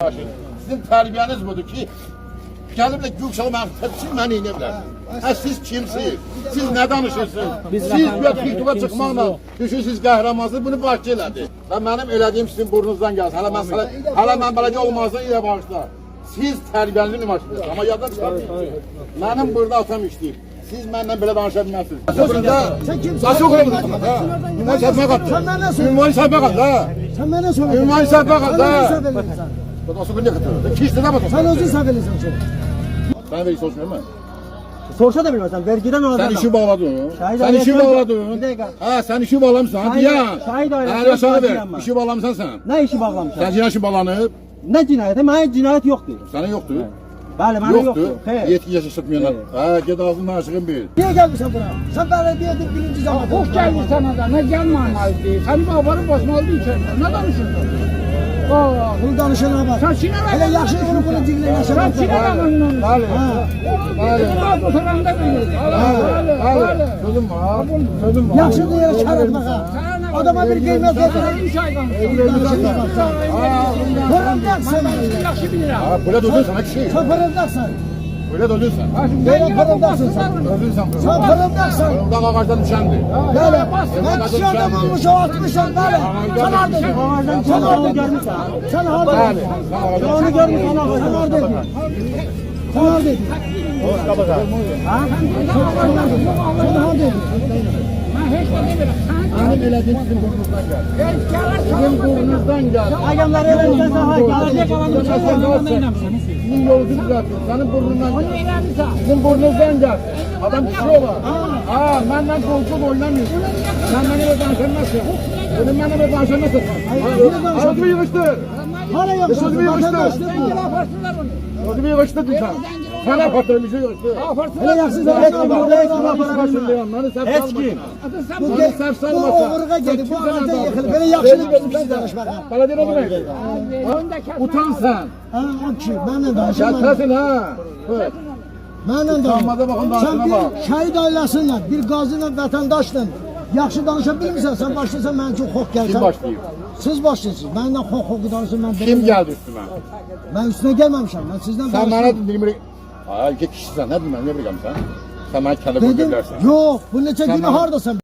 Sizin tərbiyəniz budur ki, gəlib də gül çalmaq, siz məni inə bilər. Siz kimsiniz? Siz nə danışırsınız? Siz TikTok'a çıxmaqla düşünürsünüz qəhrəmansınız, bunu Bakı elədi. Və mənim elədiyim sizin burnunuzdan gəlsin. Hələ mən beləcə olmazsa ilə bağışlar. Siz tərbiyəli nümaşsınız, amma yaddan çıxarmayın. Mənim burada atam işləyir. Siz məndən belə danışa bilməzsiniz. Sən kimsin? Saçı oxuyabilirsin. Ünvan səhvə qatdı. Ünvan səhvə qatdı. Sen bana söyle. Ünvan səhvə qatdı. Sen ne kadar? Kişide ne bakıyorsun? Sen özün seferlisin çok. Ben vergi soruşmuyorum mu? Sorsa da bilmezsen vergiden o Sen işi bağladın. Şahit Sen işi ayet yok. bağladın. Bir dakika. Ha sen işi bağlamışsın. Hadi ya. Şahit ayet Hadi yok, sana ver. bağlayamam. İşi bağlamışsan sen. Ne işi bağlamışsın? Sen işi bağlanıp. Ne cinayeti? Bana cinayet yoktu. Sana yoktu. Bəli, mənə Yoktu. yoxdur. Yetki yaşatmayanlar. Ha gel ağzından aşığın bir. Niye gelmişsin buna? Sen belediyedir birinci zaman. Hoş geldin sana da. Ne gelmemez değil. Senin babanın basmalı içeride. Ne danışıyorsun? Bunu danışana bak. Sen Çin'e bak. Hele yaxşı onu bunu dinle yaşamak. Sen Çin'e bak onun. Hadi. Hadi. Hadi. Oturanda bilir. Hadi. Sözüm var. Sözüm var. Yaxşı diye kar etmek ha. Adama bir kıymet yok. Üç aydan. Fırıldaksın. Yaxşı bilir ha. Ha böyle durdun sana kişi. Sen fırıldaksın. Böyle durdun sen. Böyle fırıldaksın sen. Durdun sen. Sen fırıldaksın. Fırıldak ağaçtan düşendi. Böyle. Ben kişi adam olmuş o 60'ım böyle. Sen hardaydın. Sen hardaydın. Sen hardaydın. Sen onu görmüşsün. Sen hardaydın. Sen hardaydın. Ha? Sen hardaydın. Ben hiç de demiyorum. Benim elediğim sizin burnunuzdan geldi. Sizin burnunuzdan geldi. Ayağımları elimden sağa gelecek olanı Sizin yolcu düzeltin. Senin burnundan Onu geldi. ileride. Sizin burnunuzdan geldi. Adam kişi olan. Ha, benden koltuk oynamıyorsun. Sen beni bir danışamazsın. Benim bana bir danışamazsın. Ağzımı yığıştır. hala yapıyorsun. Sözümü yığıştır. Yaparsınlar onu. Sözümü yığıştır sen. Sana patronumuzu yığıştır. Hele yaksız öğretmen burada hiç buna para vermiyor. Hiç kim? Bu Beni saf bu salmasa. oğurga geldi. Bu ağaçta yıkıldı. Böyle yakışıklı bir şey danışmak ha. Bana dene demek. Utan sen. Ha o ki benimle danışamam. Şakarsın ha. Evet. Benimle Utanmada bakın danışamam. Sen danışına bak. bir şehit ailesinden, bir gazıyla, vatandaşla yaxşı danışabilir misin? Sen başlasan mən çox xoş gəlsən. Kim başlayıb? Siz başlayırsınız. Məndən xoş danışın. Mən Kim geldi üstüme? Mən üstünə gəlməmişəm. Mən sizdən Sen bana danışıyorum. dinlemi... Aa, iki kişisən, ne bilmem, ne bileyim sen. Sen bana kendi Dedim, bilirsin. yox, bu neçə Sen günü bana- hardasan?